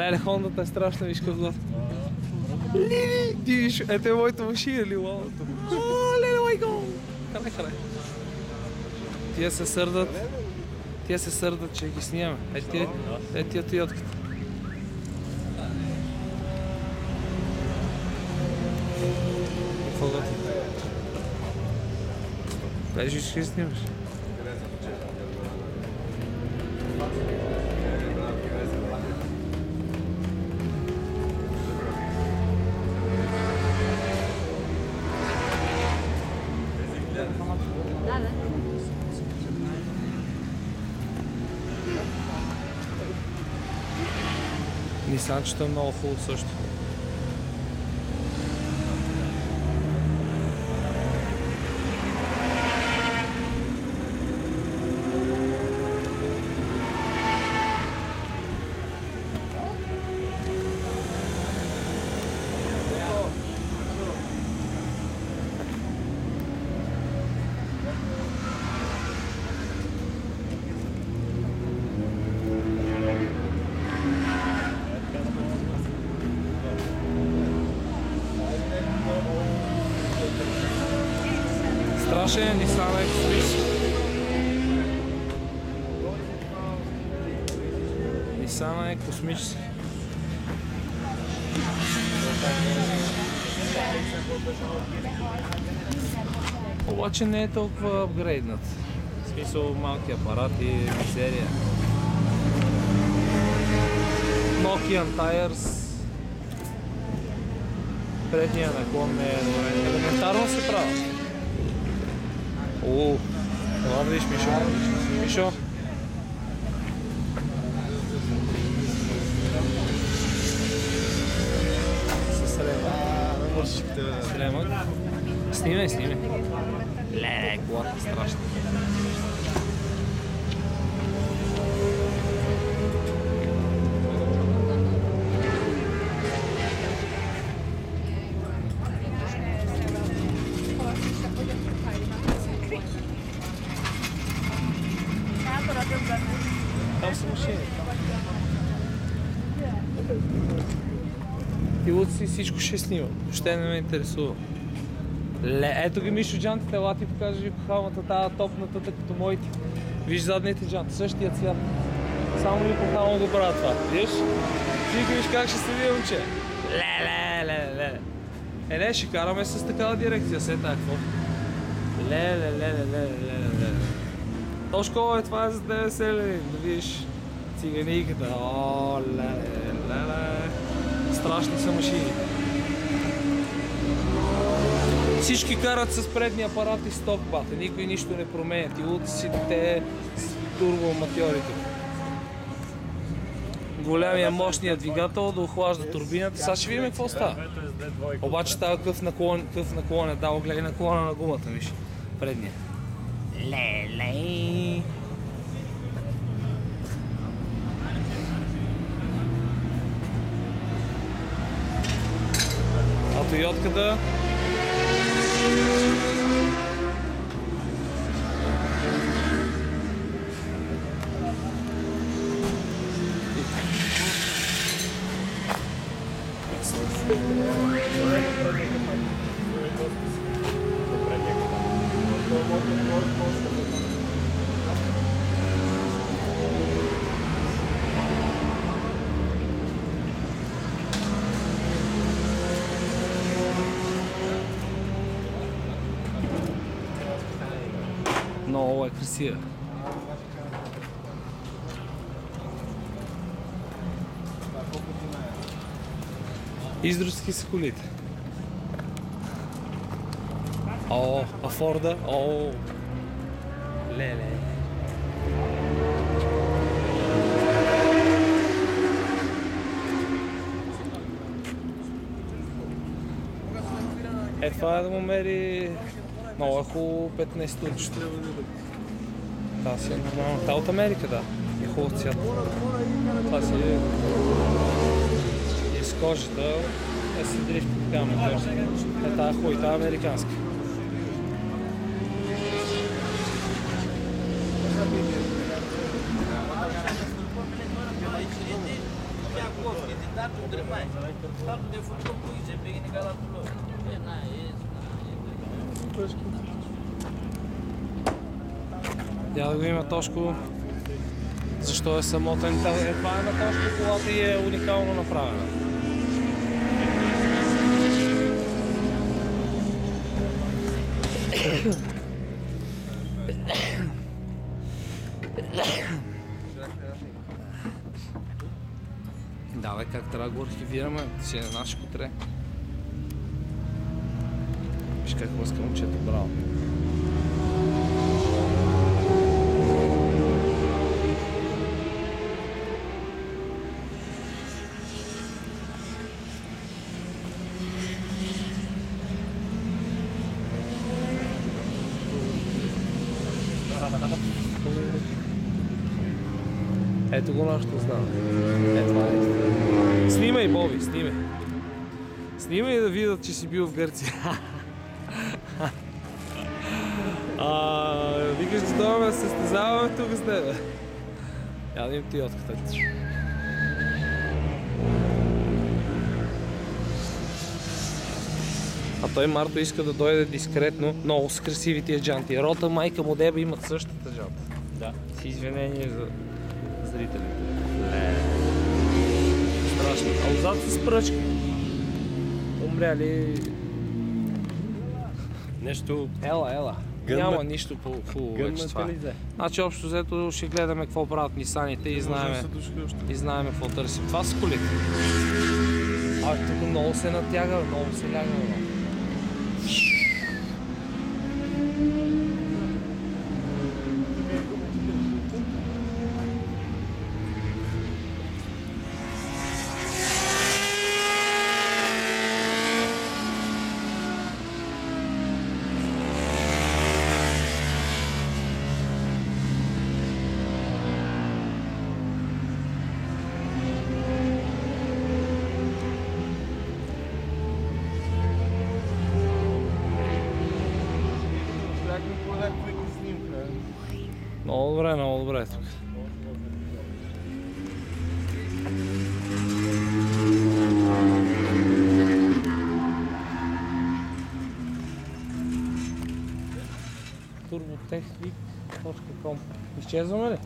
Леле, Хондата е страшна, виж какво. Лили, ти виж, ето е моята машина, ли, лалото. Леле, майко! Хале. Тия се сърдат, че ги снимаме. Ето тия Тойотката. Какво готи? Бежиш, ще ги снимаш. Нисанчето е много хубаво също. Страшен Nissan X-Wish. Nissan е космически. Обаче не е толкова апгрейднат. В смисъл малки апарати, мизерия. Nokian Tires. Предния наклон не е добре. Елементарно се прави. О, това видиш, Мишо. С ремък. Снимай. Леле, колата страшна. Там са машини. И от си всичко ще снима. Въобще не ме интересува. Ето ги Мишо джантите, ела ти покажа ви похалмата, тази топната, като моите. Виж задните джанти, същия цвят. Само ми похално го правя това. Виж? Ти виж как ще седи, момче. Ле. Не, ще караме с такава дирекция, се какво. Ле. Тошко, това е за 90 лени, да видиш циганиката. О, ле. Страшни са машини. Всички карат с предни апарати сток бата, никой нищо не променя. Ти лутсите с турбоаматьорите. Големия мощният двигател да охлажда турбината. Сега ще видим какво става. Обаче става къв наклон е дал, гледай наклона на гумата, виж. Предния. Леле. А Тойотката? Много е красива. Издръжки са колите. О, а Форда? О, леле. Това е да му мери много хубаво 15 турчето. Това си е нормално. Та от Америка, да. Е хубав цвят. Това си е из кожата. Е си дрифти така метърска. Е тази хубава и тази американска. Я да го има Тошко. Защо е самотен? Това е на Тошко, колата и е уникално направена. Да, бе, как трябва да го архивираме? Си е на наше котре. Виж как лъска момчето, браво. Ето го нашето знаме. Ето това е. Снимай, Боби, снимай. Снимай да видят, че си бил в Гърция. Викаш да дойдем да се състезаваме тук с тебе. Я да им ти отката. А той Марто иска да дойде дискретно. Много са красиви тия джанти. Рота, майка му, деба имат същата джанта. Да. С извинение за зрителите. Страшно. А отзад са с пръчки. Умряли... Нещо... Ела. Няма нищо по-хубаво вече това. Значи общо взето ще гледаме какво правят нисаните и знаем какво търсим. Това са колите. Тук много се натяга, много се ляга. Много добре тук. Турботехник.com. Изчезваме ли?